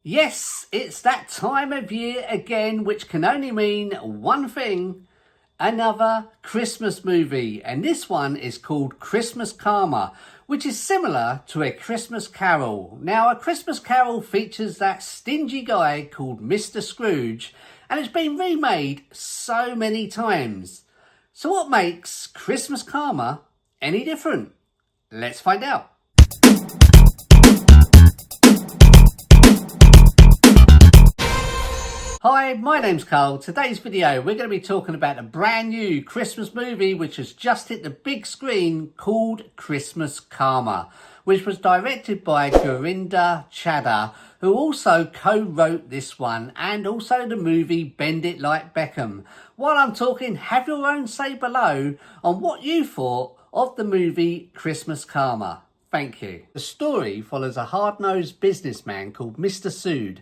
Yes, it's that time of year again, which can only mean one thing: another Christmas movie. And this one is called Christmas Karma, which is similar to A Christmas Carol. Now, A Christmas Carol features that stingy guy called Mr. Scrooge, and it's been remade so many times. So what makes Christmas Karma any different? Let's find out. Hi, my name's Carl. Today's video we're going to be talking about a brand new Christmas movie which has just hit the big screen called Christmas Karma, which was directed by Gurinder Chadha, who also co-wrote this one and also the movie Bend It Like Beckham. While I'm talking, have your own say below on what you thought of the movie Christmas Karma. Thank you. The story follows a hard-nosed businessman called Mr. Sood,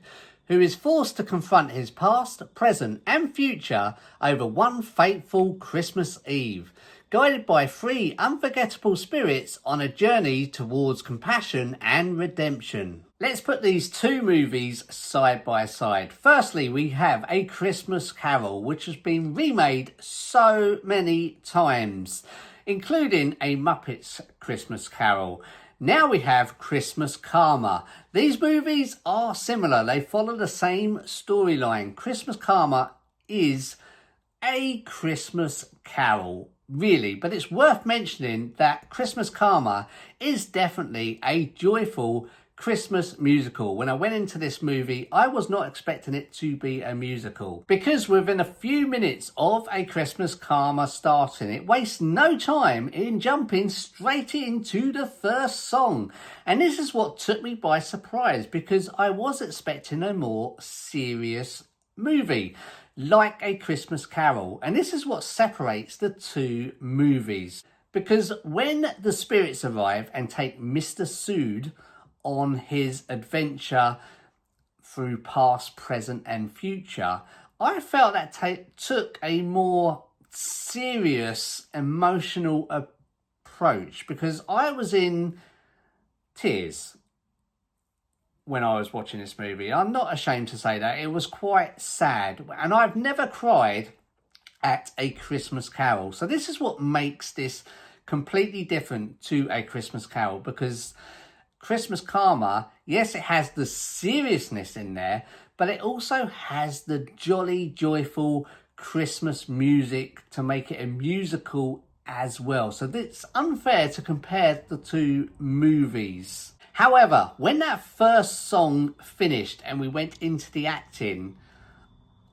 who is forced to confront his past, present and future over one fateful Christmas Eve, guided by three unforgettable spirits on a journey towards compassion and redemption. Let's put these two movies side by side. Firstly, we have A Christmas Carol, which has been remade so many times, including A Muppets Christmas Carol. Now we have Christmas Karma. These movies are similar. They follow the same storyline. Christmas Karma is a Christmas Carol, really, but it's worth mentioning that Christmas Karma is definitely a joyful Christmas musical. When I went into this movie, I was not expecting it to be a musical, because within a few minutes of A Christmas Karma starting, it wastes no time in jumping straight into the first song. And this is what took me by surprise, because I was expecting a more serious movie like A Christmas Carol. And this is what separates the two movies, because when the spirits arrive and take Mr. Sood on his adventure through past, present and future, I felt that took a more serious emotional approach, because I was in tears when I was watching this movie. I'm not ashamed to say that. It was quite sad, and I've never cried at A Christmas Carol. So this is what makes this completely different to A Christmas Carol, because Christmas Karma, yes, it has the seriousness in there, but it also has the jolly, joyful Christmas music to make it a musical as well. So it's unfair to compare the two movies. However, when that first song finished and we went into the acting,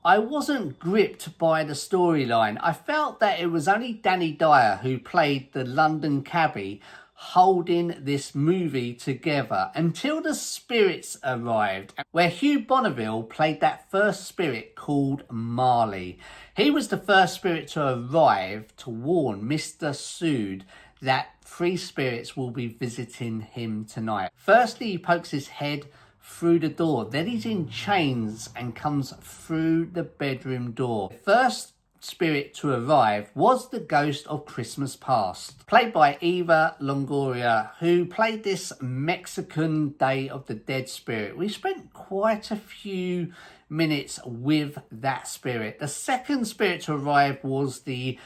I wasn't gripped by the storyline. I felt that it was only Dyer, who played the London cabbie, holding this movie together until the spirits arrived, where Hugh Bonneville played that first spirit called Marley. He was the first spirit to arrive to warn Mr. Sood that three spirits will be visiting him tonight. Firstly, he pokes his head through the door, then he's in chains and comes through the bedroom door. The first spirit to arrive was the ghost of Christmas Past, played by Eva Longoria, who played this Mexican Day of the Dead spirit. We spent quite a few minutes with that spirit. The second spirit to arrive was the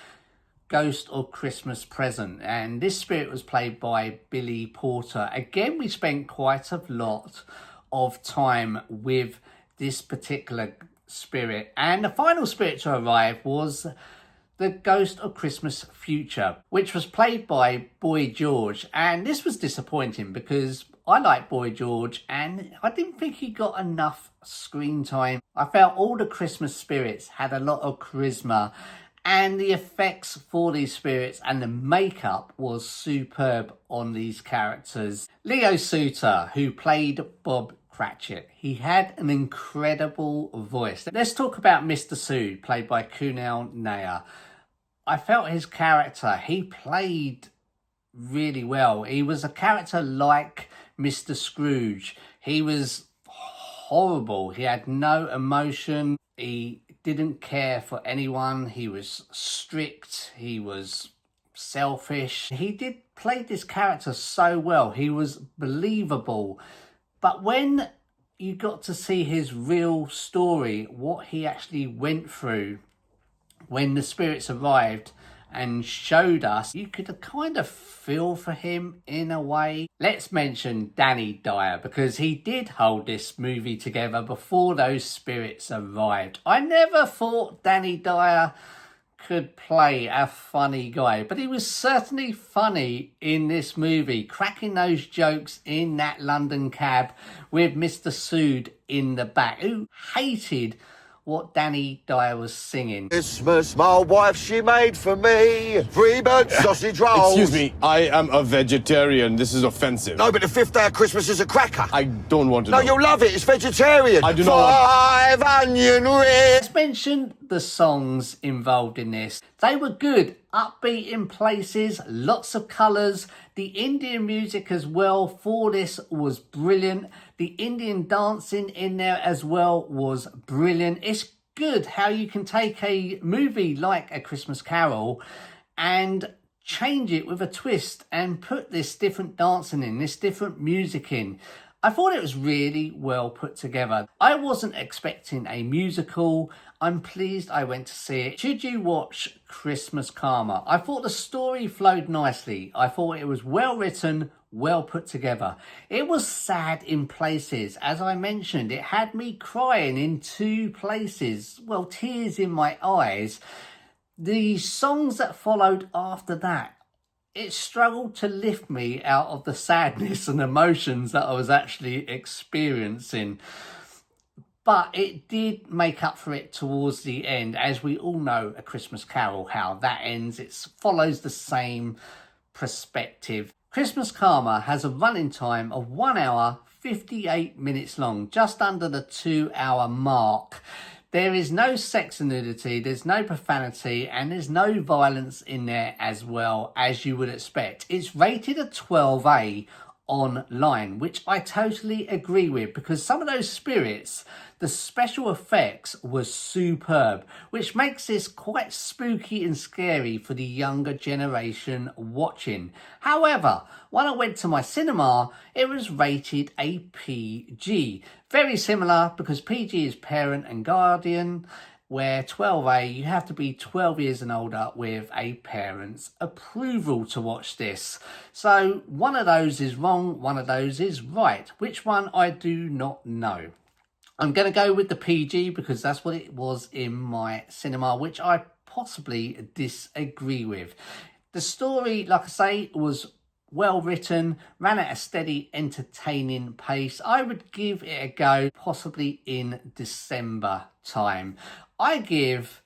ghost of Christmas Present, and this spirit was played by Billy Porter. Again, we spent quite a lot of time with this particular spirit. And the final spirit to arrive was the ghost of Christmas Future, which was played by Boy George. And this was disappointing, because I like Boy George and I didn't think he got enough screen time. I felt all the Christmas spirits had a lot of charisma, and the effects for these spirits and the makeup was superb on these characters. Leo Suter, who played Bob Cratchit, he had an incredible voice. Let's talk about Mr. Sood, played by Kunal Nair. I felt his character, he played really well. He was a character like Mr. Scrooge. He was horrible. He had no emotion. He didn't care for anyone. He was strict. He was selfish. He did play this character so well. He was believable. But when you got to see his real story, what he actually went through when the spirits arrived and showed us. You could kind of feel for him in a way. Let's mention Danny Dyer, because he did hold this movie together before those spirits arrived. I never thought Danny Dyer could play a funny guy, but he was certainly funny in this movie, cracking those jokes in that London cab with Mr. Sood in the back, who hated what Danny Dyer was singing. Christmas, my wife, she made for me 3 burnt sausage rolls. Excuse me, I am a vegetarian. This is offensive. No, but the 5th day of Christmas is a cracker. I don't want to No, know. you'll love it. It's vegetarian. I do not want... 5 onion rings. Let's mention the songs involved in this. They were good, upbeat in places, lots of colours. The Indian music as well for this was brilliant. The Indian dancing in there as well was brilliant. It's good how you can take a movie like A Christmas Carol and change it with a twist and put this different dancing in, this different music in. I thought it was really well put together. I wasn't expecting a musical. I'm pleased I went to see it. Should you watch Christmas Karma? I thought the story flowed nicely. I thought it was well written, well put together. It was sad in places. As I mentioned, it had me crying in 2 places. Well, tears in my eyes. The songs that followed after that, it struggled to lift me out of the sadness and emotions that I was actually experiencing. But it did make up for it towards the end. As we all know, A Christmas Carol, how that ends. It follows the same perspective. Christmas Karma has a running time of 1 hour, 58 minutes long, just under the 2-hour mark. There is no sex and nudity, there's no profanity, and there's no violence in there as well, as you would expect. It's rated a 12A online, which I totally agree with, because some of those spirits, the special effects was superb, which makes this quite spooky and scary for the younger generation watching. However, when I went to my cinema, it was rated a PG. Very similar, because PG is parent and guardian, where 12A, you have to be 12 years and older with a parent's approval to watch this. So one of those is wrong, one of those is right. Which one, I do not know. I'm going to go with the PG because that's what it was in my cinema, which I possibly disagree with. The story, like I say, was well written, ran at a steady, entertaining pace. I would give it a go, possibly in December time. I give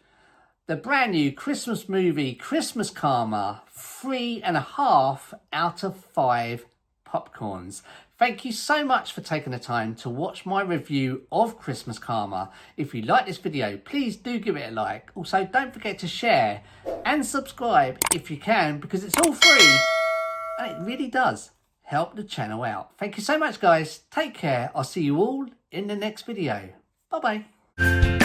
the brand new Christmas movie, Christmas Karma, 3.5 out of 5 popcorns. Thank you so much for taking the time to watch my review of Christmas Karma. If you like this video, please do give it a like. Also, don't forget to share and subscribe if you can, because it's all free and it really does help the channel out. Thank you so much, guys. Take care. I'll see you all in the next video. Bye-bye.